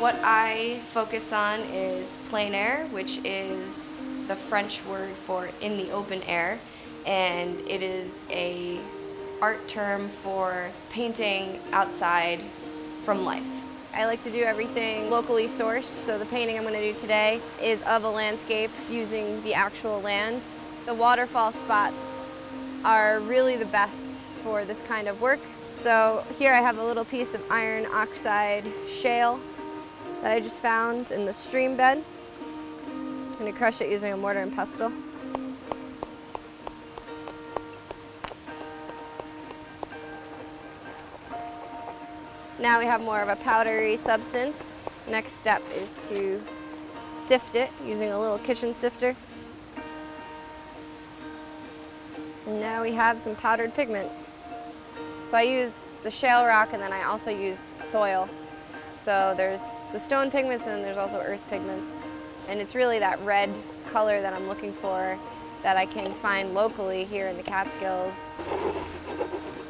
What I focus on is plein air, which is the French word for in the open air, and it is a art term for painting outside from life. I like to do everything locally sourced, so the painting I'm going to do today is of a landscape using the actual land. The waterfall spots are really the best for this kind of work. So here I have a little piece of iron oxide shale that I just found in the stream bed. I'm going to crush it using a mortar and pestle. Now we have more of a powdery substance. Next step is to sift it using a little kitchen sifter. And now we have some powdered pigment. So I use the shale rock, and then I also use soil. So there's the stone pigments and there's also earth pigments. And it's really that red color that I'm looking for that I can find locally here in the Catskills.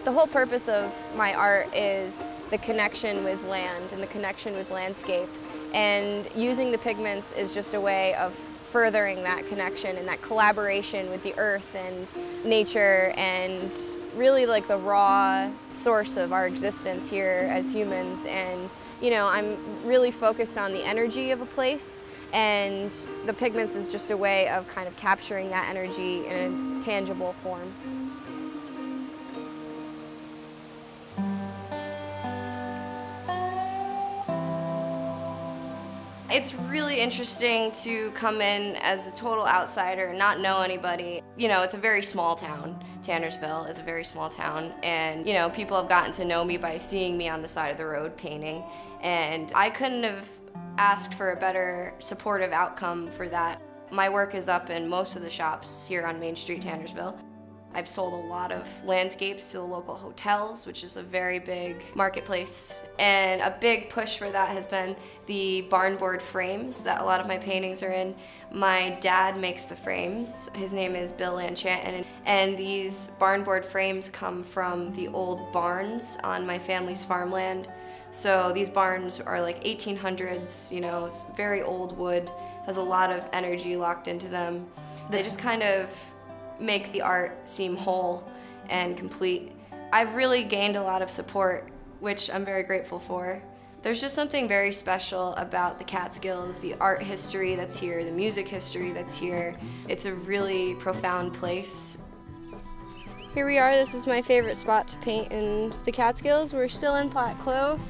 The whole purpose of my art is the connection with land and the connection with landscape. And using the pigments is just a way of furthering that connection and that collaboration with the earth and nature, and really like the raw source of our existence here as humans. And you know, I'm really focused on the energy of a place, and the pigments is just a way of kind of capturing that energy in a tangible form. It's really interesting to come in as a total outsider and not know anybody. You know, it's a very small town. Tannersville is a very small town, and you know, people have gotten to know me by seeing me on the side of the road painting, and I couldn't have asked for a better supportive outcome for that. My work is up in most of the shops here on Main Street, Tannersville. I've sold a lot of landscapes to the local hotels, which is a very big marketplace. And a big push for that has been the barn board frames that a lot of my paintings are in. My dad makes the frames. His name is Bill Lanchanton. And these barn board frames come from the old barns on my family's farmland. So these barns are like 1800s, you know, it's very old wood, has a lot of energy locked into them. They just kind of make the art seem whole and complete. I've really gained a lot of support, which I'm very grateful for. There's just something very special about the Catskills, the art history that's here, the music history that's here. It's a really profound place. Here we are. This is my favorite spot to paint in the Catskills. We're still in Platte Clove,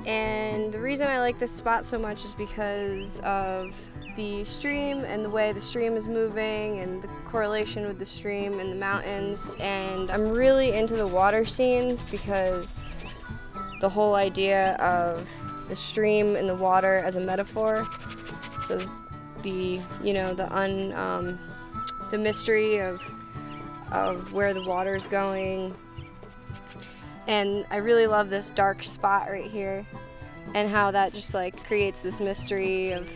and the reason I like this spot so much is because of the stream and the way the stream is moving and the correlation with the stream and the mountains. And I'm really into the water scenes because the whole idea of the stream and the water as a metaphor. So the, you know, the mystery of where the water is going. And I really love this dark spot right here and how that just like creates this mystery of,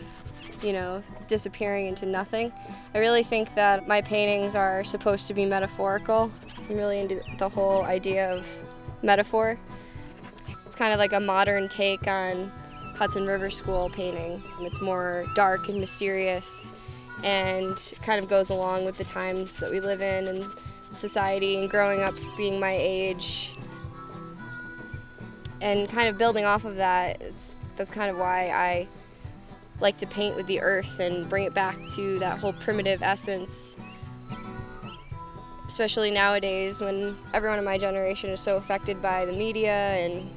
you know, disappearing into nothing. I really think that my paintings are supposed to be metaphorical. I'm really into the whole idea of metaphor. It's kind of like a modern take on Hudson River School painting. It's more dark and mysterious and kind of goes along with the times that we live in and society, and growing up being my age. And kind of building off of that, that's kind of why I like to paint with the earth and bring it back to that whole primitive essence, especially nowadays when everyone in my generation is so affected by the media, and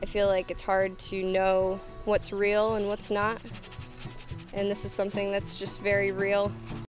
I feel like it's hard to know what's real and what's not, and this is something that's just very real.